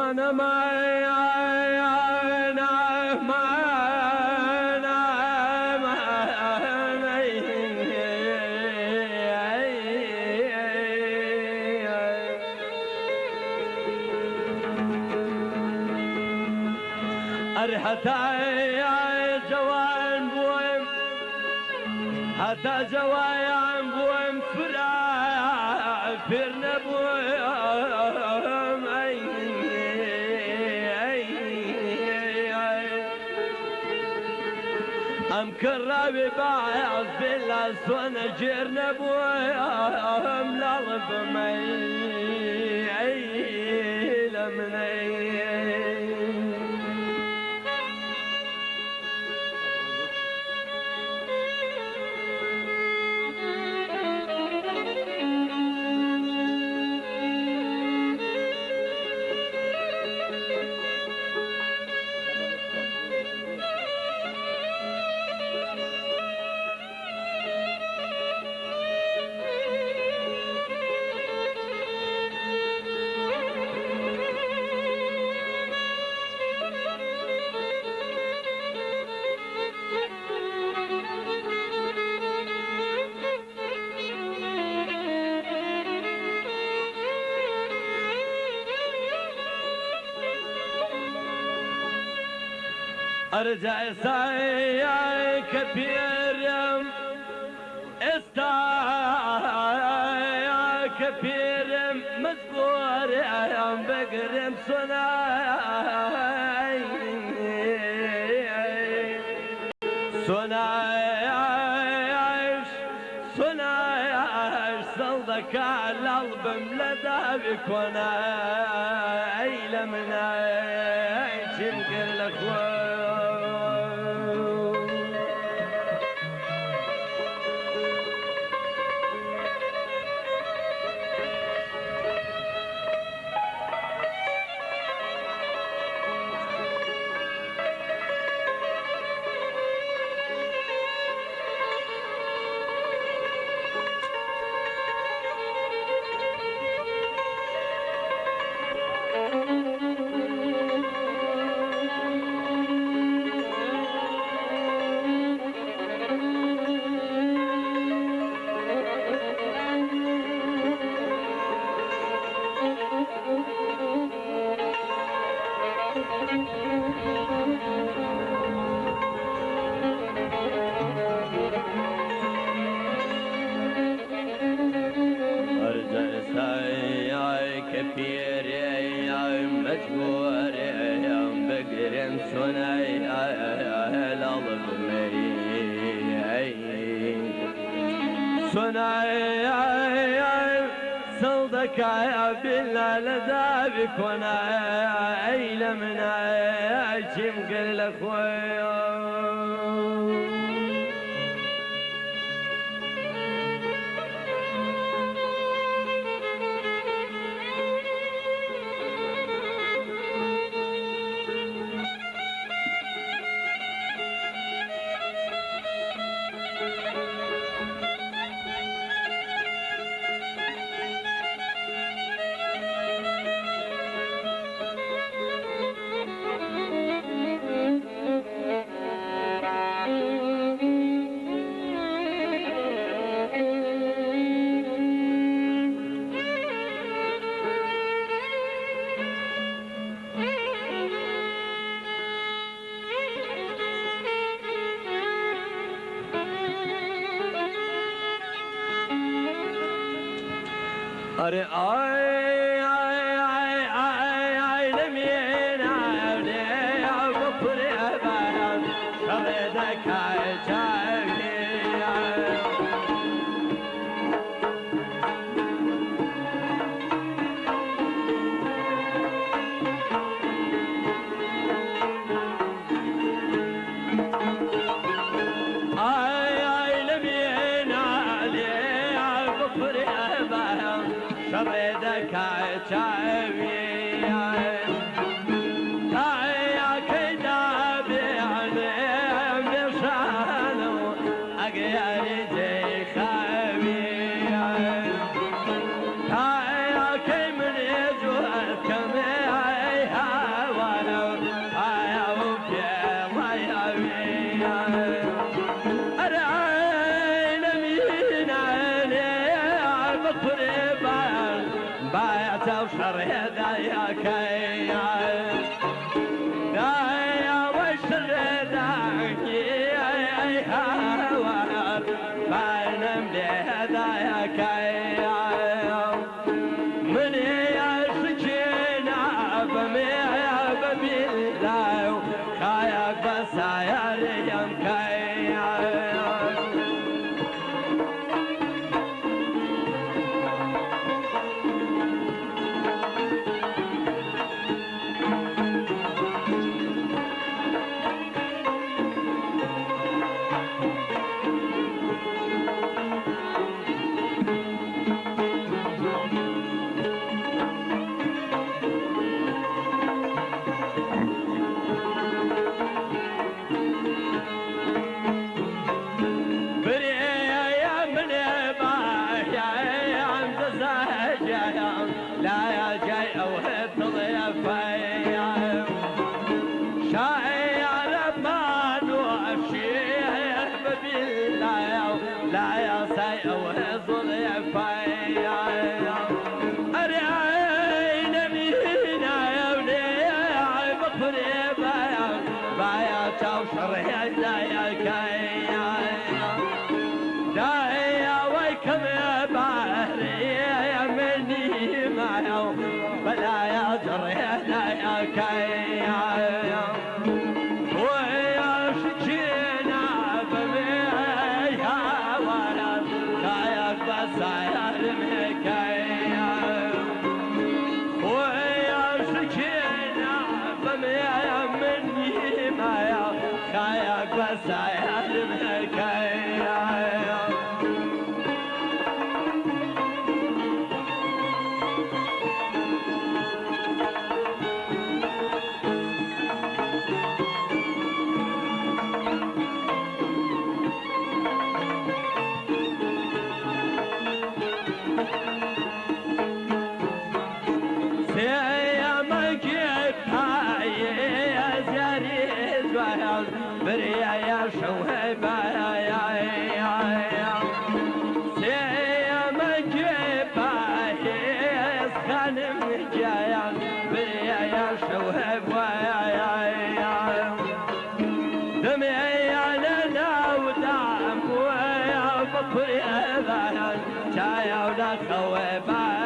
وانا حتى جوان بويم حتى جوان بويم فر نبويم ام كرابي باعز بالله صونا جير نبويم لالب لمني ارجع ساي كبير استا كبير مذكور بقرم صناي صلدك على القلب ملدا بكونا لمنا تنكر الاخوان صلدك يا بالله لذا بكونا لمنا تنكر الاخوان अरे आए आए आए आए आए लमीना दे गफर बाराम शबद खाए चाहिए شبدك عشاوي يا كيدا بعلم بشانو أقيار زي خاوي يا كي من يجوه كمي بفري بايت وشر يا كي يا وشر يا هوار بينم لهذا يا كي من يشجينا بمي ببيلاو كاياك بس يا ريم كي لا يا جاي اوهب ضيفي شاعر ما نوشيه ببيلا لا يا ساي اوهب ضيفي ارينا مينا يا ولي بفري بايا توشر يا كاي دايا ويكم بحري بلا يا جرينا يا كي ويا شجينا بميها ولا كايك بس يا المكي ويا شجينا بميها مني ما كايك بس يا المكي بريا يا شوهبا يا سيما جيبا يسخن مجايا بريا يا شوهبا يا دمي لنا ودعم ويا بطري أبانا جايا ولا خوبا